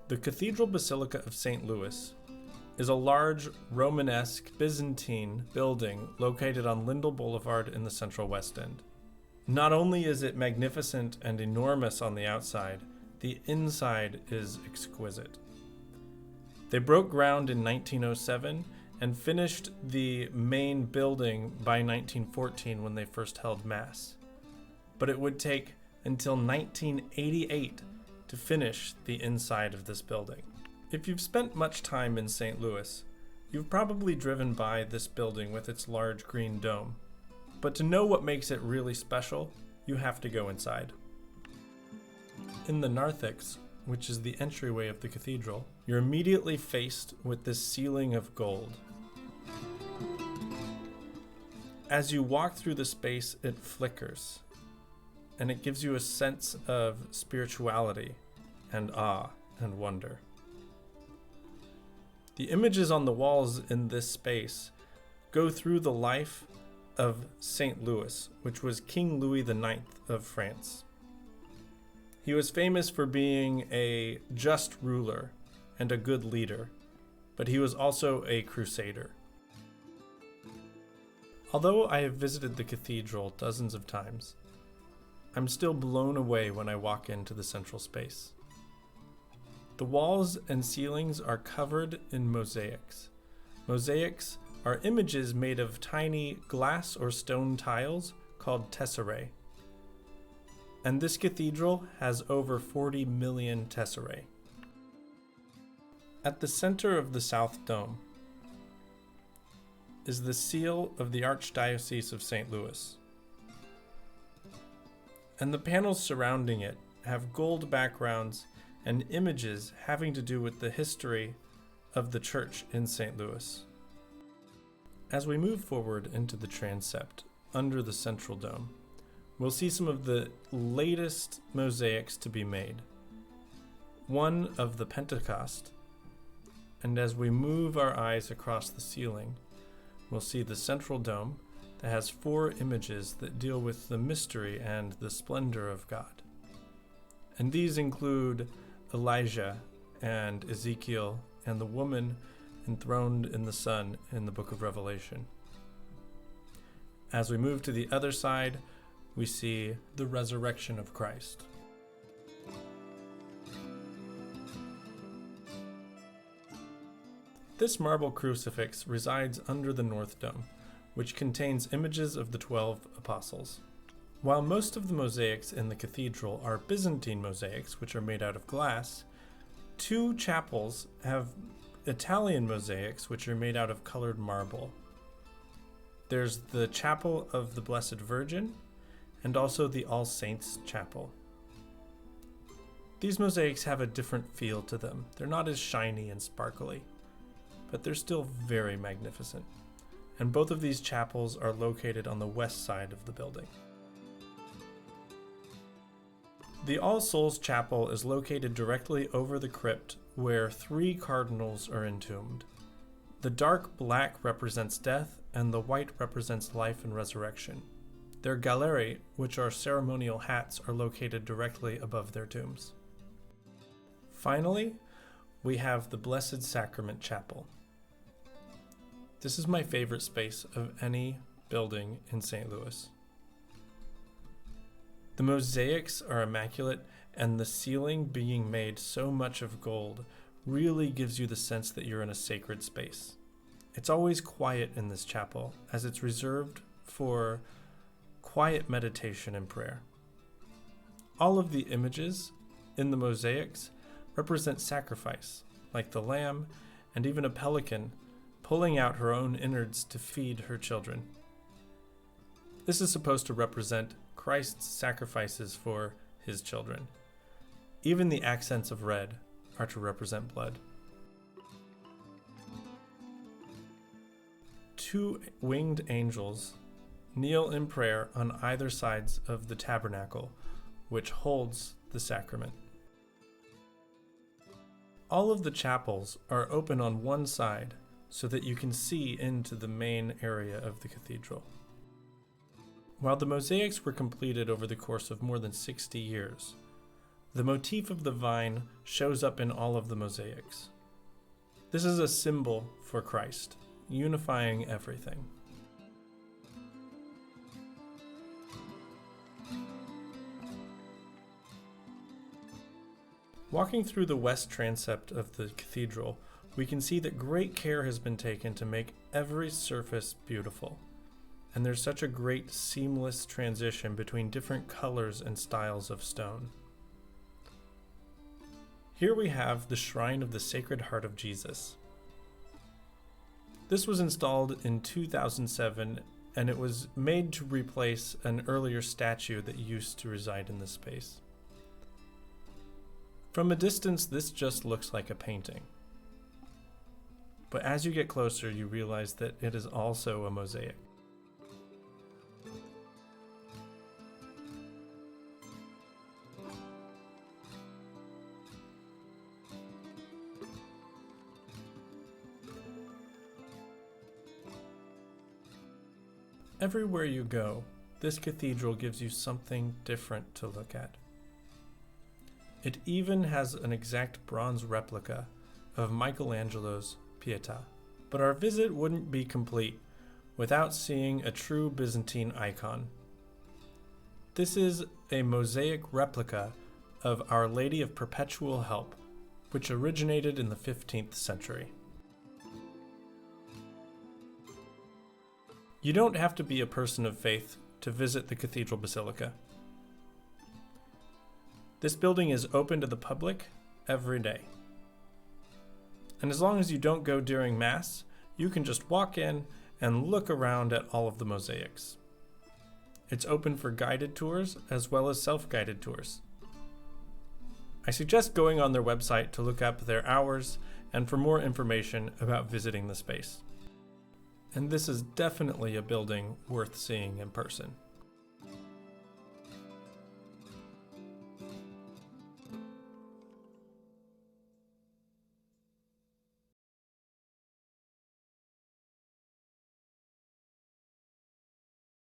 The Cathedral Basilica of St. Louis is a large Romanesque Byzantine building located on Lindell Boulevard in the Central West End. Not only is it magnificent and enormous on the outside, the inside is exquisite. They broke ground in 1907 and finished the main building by 1914 when they first held Mass. But it would take until 1988 to finish the inside of this building. If you've spent much time in St. Louis, you've probably driven by this building with its large green dome. But to know what makes it really special, you have to go inside. In the narthex, which is the entryway of the cathedral, you're immediately faced with this ceiling of gold. As you walk through the space, it flickers, and it gives you a sense of spirituality and awe and wonder. The images on the walls in this space go through the life of St. Louis, which was King Louis IX of France. He was famous for being a just ruler and a good leader, but he was also a crusader. Although I have visited the cathedral dozens of times, I'm still blown away when I walk into the central space. The walls and ceilings are covered in mosaics. Mosaics are images made of tiny glass or stone tiles called tesserae. And this cathedral has over 40 million tesserae. At the center of the South Dome is the seal of the Archdiocese of St. Louis. And the panels surrounding it have gold backgrounds and images having to do with the history of the church in St. Louis. As we move forward into the transept under the central dome, we'll see some of the latest mosaics to be made. One of the Pentecost, and as we move our eyes across the ceiling, we'll see the central dome that has 4 images that deal with the mystery and the splendor of God. And these include Elijah and Ezekiel and the woman enthroned in the sun in the book of Revelation. As we move to the other side, we see the resurrection of Christ. This marble crucifix resides under the North Dome, which contains images of the 12 apostles. While most of the mosaics in the cathedral are Byzantine mosaics, which are made out of glass, 2 chapels have Italian mosaics, which are made out of colored marble. There's the Chapel of the Blessed Virgin, and also the All Saints Chapel. These mosaics have a different feel to them. They're not as shiny and sparkly, but they're still very magnificent. And both of these chapels are located on the west side of the building. The All Souls Chapel is located directly over the crypt where 3 cardinals are entombed. The dark black represents death, and the white represents life and resurrection. Their gallery, which are ceremonial hats, are located directly above their tombs. Finally, we have the Blessed Sacrament Chapel. This is my favorite space of any building in St. Louis. The mosaics are immaculate, and the ceiling being made so much of gold really gives you the sense that you're in a sacred space. It's always quiet in this chapel, as it's reserved for quiet meditation and prayer. All of the images in the mosaics represent sacrifice, like the lamb and even a pelican pulling out her own innards to feed her children. This is supposed to represent Christ's sacrifices for his children. Even the accents of red are to represent blood. 2 winged angels kneel in prayer on either sides of the tabernacle, which holds the sacrament. All of the chapels are open on one side so that you can see into the main area of the cathedral. While the mosaics were completed over the course of more than 60 years, The motif of the vine shows up in all of the mosaics. This is a symbol for Christ, unifying everything. Walking through the west transept of the cathedral, we can see that great care has been taken to make every surface beautiful. And there's such a great seamless transition between different colors and styles of stone. Here we have the Shrine of the Sacred Heart of Jesus. This was installed in 2007, and it was made to replace an earlier statue that used to reside in this space. From a distance, this just looks like a painting. But as you get closer, you realize that it is also a mosaic. Everywhere you go, this cathedral gives you something different to look at. It even has an exact bronze replica of Michelangelo's Pietà. But our visit wouldn't be complete without seeing a true Byzantine icon. This is a mosaic replica of Our Lady of Perpetual Help, which originated in the 15th century. You don't have to be a person of faith to visit the Cathedral Basilica. This building is open to the public every day. And as long as you don't go during Mass, you can just walk in and look around at all of the mosaics. It's open for guided tours as well as self-guided tours. I suggest going on their website to look up their hours and for more information about visiting the space. And this is definitely a building worth seeing in person.